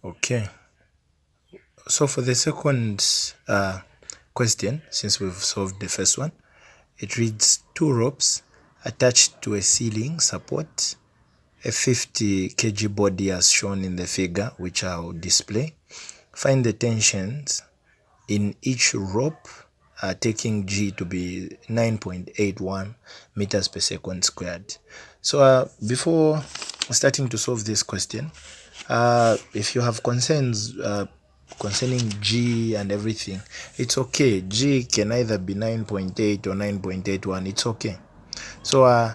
Okay, so for the second question, since we've solved the first one, it reads 2 ropes attached to a ceiling support a 50 kg body as shown in the figure, which I'll display. Find the tensions in each rope, taking G to be 9.81 meters per second squared. So before starting to solve this question, if you have concerns concerning G and everything, it's okay. G can either be 9.8 or 9.81. It's okay. So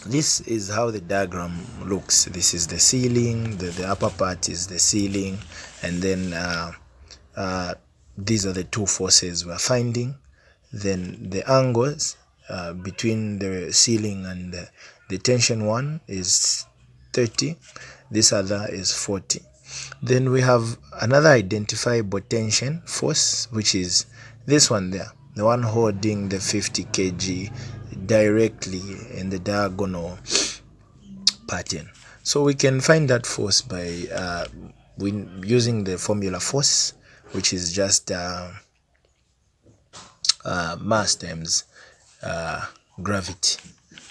this is how the diagram looks. This is the ceiling, the upper part is the ceiling, and then these are the 2 forces we're finding. Then the angles between the ceiling and the tension one is 30, this other is 40. Then we have another identifiable tension force, which is this one there, the one holding the 50 kg directly in the diagonal pattern. So we can find that force by using the formula force, which is just mass times gravity.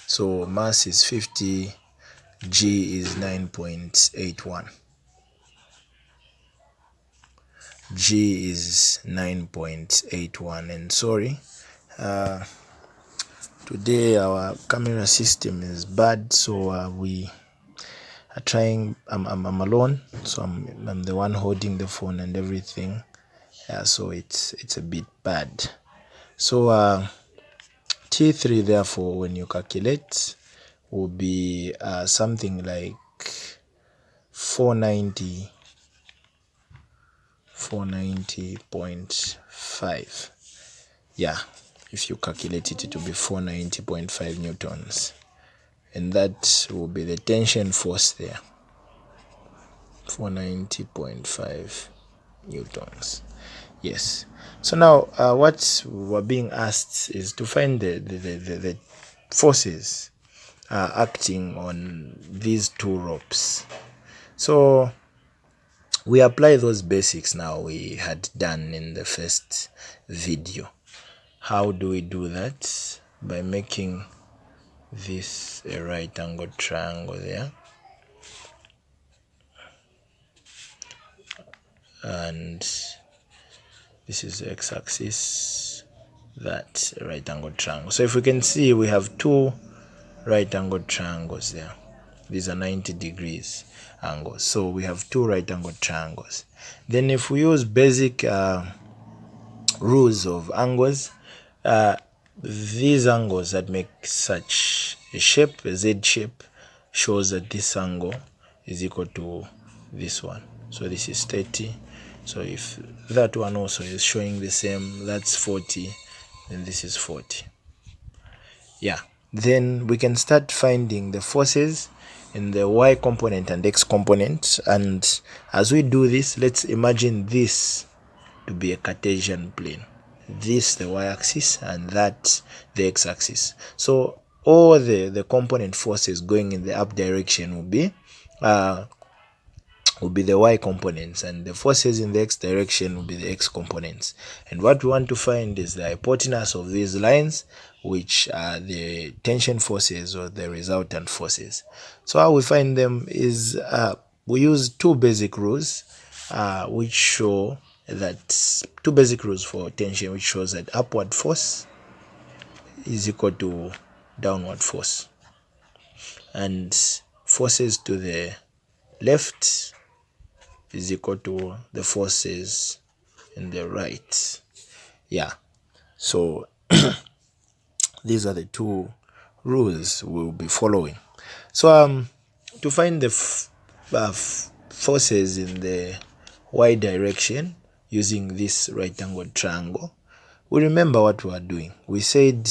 So mass is 50, G is 9.81. G is 9.81. And sorry, today our camera system is bad, so we are trying. I'm alone, so I'm the one holding the phone and everything. So it's a bit bad. So T3 therefore, when you calculate, will be something like 490.5. Yeah, if you calculate it, to be 490.5 newtons, and that will be the tension force there, 490.5 newtons. Yes. So now what we're being asked is to find the forces acting on these 2 ropes. So we apply those basics now we had done in the first video. How do we do that? By making this a right angle triangle there, and this is the x-axis, that's a right angle triangle. So if we can see, we have 2 right angle triangles there. These are 90 degrees angles, so we have 2 right angle triangles. Then if we use basic rules of angles, these angles that make such a shape, a Z shape, shows that this angle is equal to this one. So this is 30. So if that one also is showing the same, that's 40, then this is 40. Yeah, then we can start finding the forces in the y component and x component. And as we do this, let's imagine this to be a Cartesian plane, this the y-axis and that the x-axis. So all the component forces going in the up direction will be the y components, and the forces in the x direction will be the x components. And what we want to find is the hypotenuse of these lines, which are the tension forces or the resultant forces. So how we find them is we use 2 basic rules which show that 2 basic rules for tension, which shows that upward force is equal to downward force, and forces to the left is equal to the forces in the right. Yeah, so these are the 2 rules we'll be following. So to find the forces in the y direction using this right angle triangle, we remember what we are doing. We said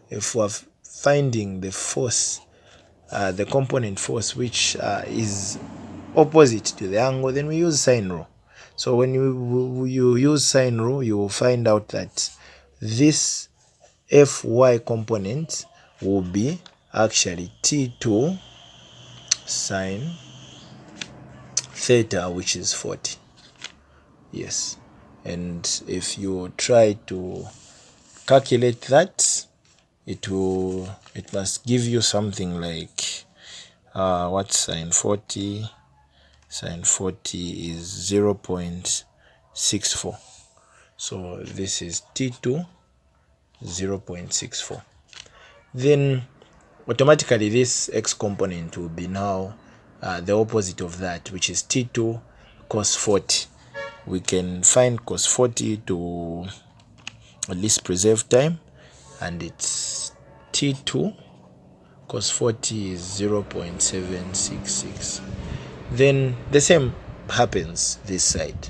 if we're finding the force, the component force which is opposite to the angle, then we use sine rule. So when you use sine rule, you will find out that this Fy component will be actually T2 sine theta, which is 40. Yes, and if you try to calculate that, it must give you something like what's sine 40? Sine 40 is 0.64. So this is T2 0.64. Then automatically this x component will be now the opposite of that, which is T2 cos 40. We can find cos 40 to at least preserve time, and it's T2 cos 40 is 0.766. Then the same happens this side.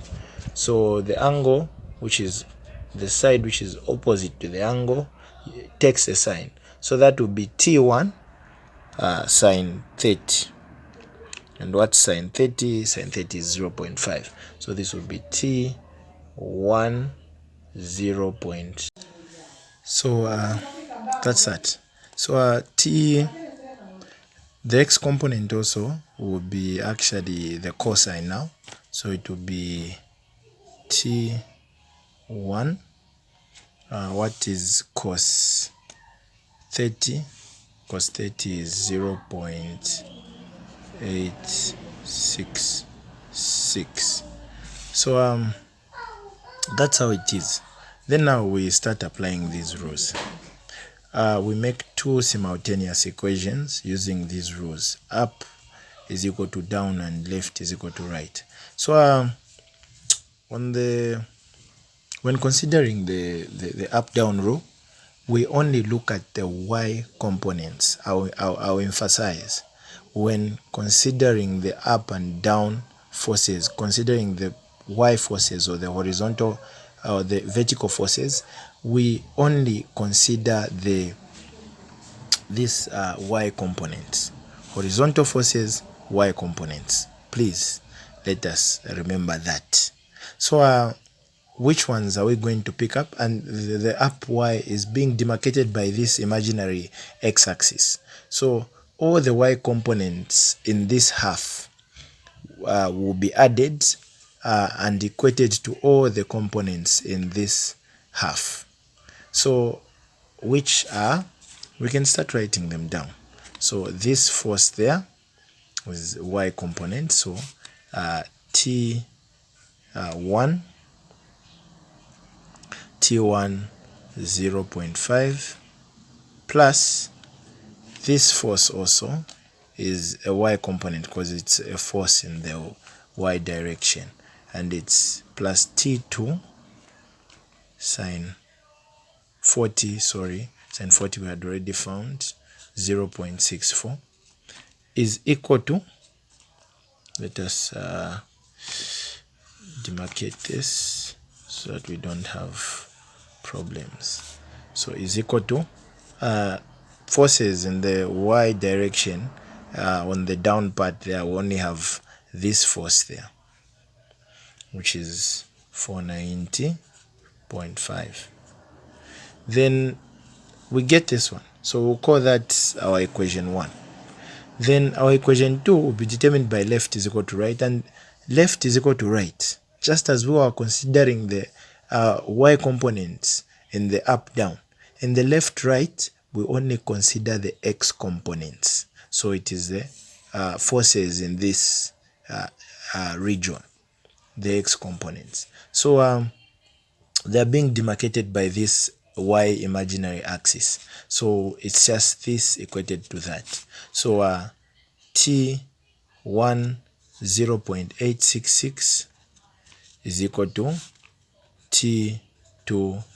So the angle, which is the side which is opposite to the angle, takes a sign. So that will be T1 sine 30. And what's sine 30? Sine 30 is 0.5. So this will be T1 0. So that's that. So the x component also will be actually the cosine now. So it will be T1. What is cos 30? Cos 30 is 0.866. So that's how it is. Then now we start applying these rules. We make two simultaneous equations using these rules. Up is equal to down and left is equal to right. So when considering the up-down rule, we only look at the y components. I'll emphasize, when considering the up and down forces, considering the y forces or the horizontal or the vertical forces, we only consider these y components. Horizontal forces, y components. Please let us remember that. So which ones are we going to pick up? And the up y is being demarcated by this imaginary x-axis. So all the y components in this half will be added and equated to all the components in this half. So which are, we can start writing them down. So this force there is y component. So T1 0.5 plus this force also is a y component because it's a force in the y direction, and it's plus T2 sine 40, sine 40 we had already found, 0.64 is equal to, let us demarcate this so that we don't have problems. So is equal to forces in the y direction. On the down part there we only have this force there, which is 490.5. Then we get this one, so we'll call that our equation 1. Then our equation 2 will be determined by left is equal to right, and left is equal to right, just as we were considering the y components in the up down. In the left right, we only consider the x components. So it is the forces in this region, the x components. So they are being demarcated by this y imaginary axis. So it's just this equated to that. So T1 0.866 is equal to T2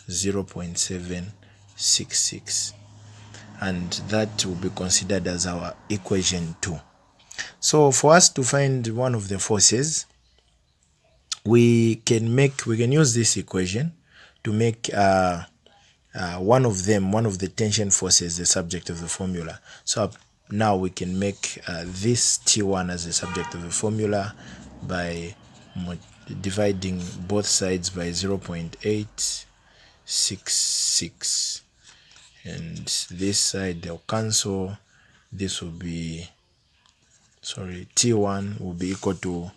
0.766, and that will be considered as our equation 2. So for us to find one of the forces, we can use this equation to make one of the tension forces the subject of the formula. So now we can make this T1 as the subject of the formula by dividing both sides by 0.866, and this side they'll cancel. This will be, T1 will be equal to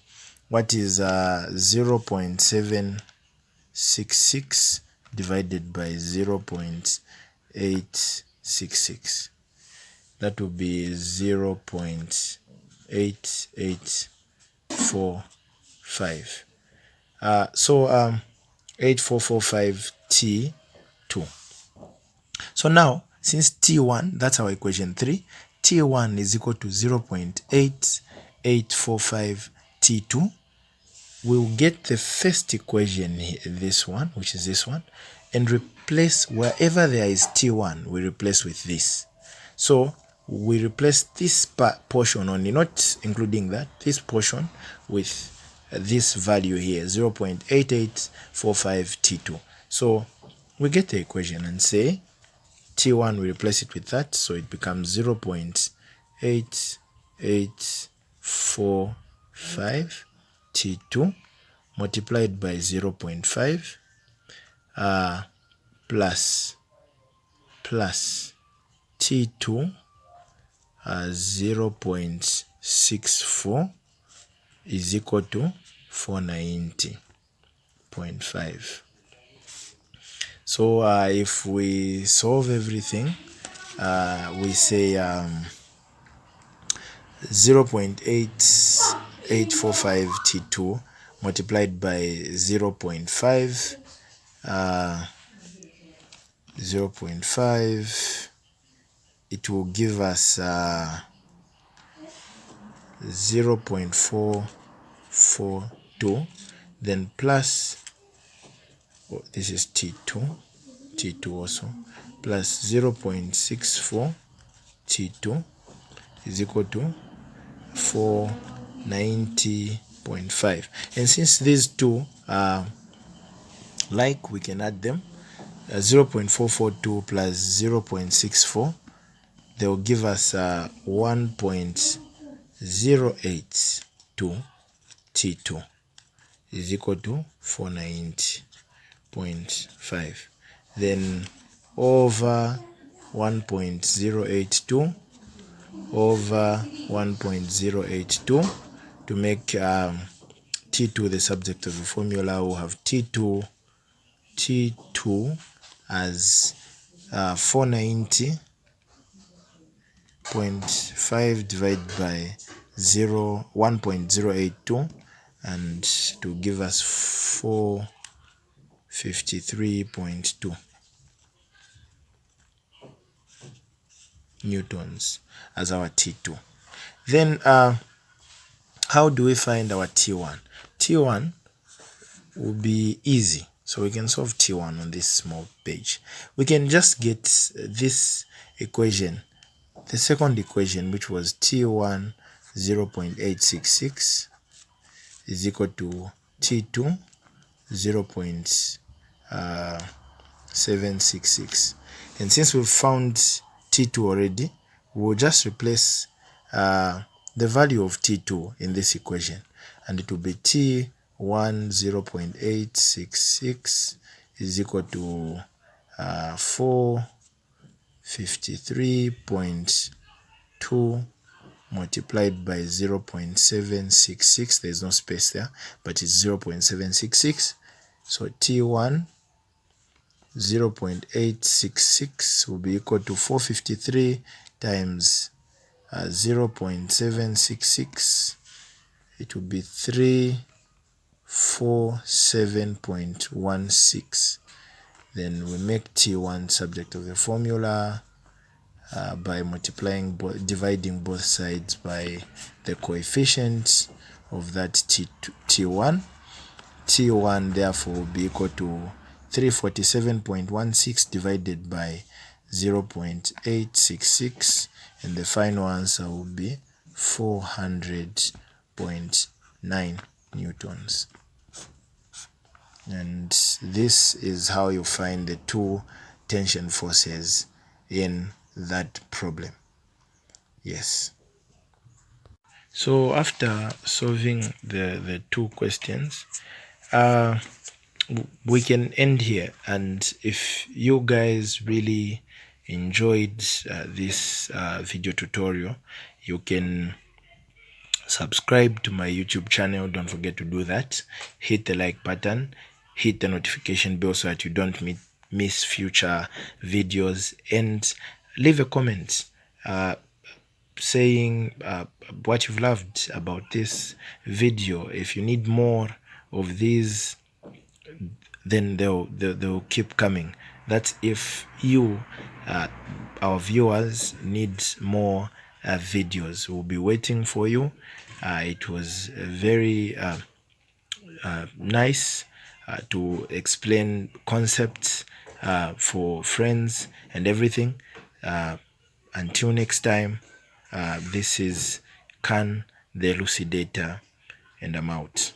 what is 0.766 divided by 0.866? That will be 0.8845. So 8445 T2. So now, since T1, that's our equation 3, T1 is equal to 0.8845 T2. We'll get the first equation here, this one, which is this one, and replace wherever there is T1, we replace with this. So we replace this portion only, not including that, this portion with this value here, 0.8845 T2. So we get the equation and say T1, we replace it with that, so it becomes 0.8845 T2 multiplied by 0.5 plus T2 0.64 is equal to 490.5. So if we solve everything, we say 0.8845 T2 multiplied by 0.5, 0.5, it will give us 0.442, then plus, this is T2 also, plus 0.64 T2 is equal to 490.5. And since these two are like, we can add them. 0.442 plus 0.64, they will give us 1.082 T2 is equal to 490.5. Then over 1.082 over 1.082, to make T2 the subject of the formula, we'll have T2 as 490.5 divided by 1.082, and to give us 453.2 newtons as our T2. Then how do we find our T1? T1 will be easy. So we can solve T1 on this small page. We can just get this equation, the second equation, which was T1 0.866 is equal to T2 0.766. And since we've found T2 already, we'll just replace the value of T2 in this equation, and it will be T1 0.866 is equal to 453.2 multiplied by 0.766. There's no space there, but it's 0.766. So T1 0.866 will be equal to 453 times 0.766. It will be 347.16. Then we make T1 subject of the formula by dividing both sides by the coefficients of that T1. T1 therefore will be equal to 347.16 divided by 0.866, and the final answer will be 400.9 newtons. And this is how you find the two tension forces in that problem. Yes. So after solving the two questions, we can end here. And if you guys really enjoyed this video tutorial, you can subscribe to my YouTube channel. Don't forget to do that. Hit the like button, hit the notification bell so that you don't miss future videos, and leave a comment saying what you've loved about this video. If you need more of these, then they'll keep coming. That's if you our viewers need more videos. We'll be waiting for you. It was very nice to explain concepts for friends and everything. Until next time, this is Khan the Elucidator, and I'm out.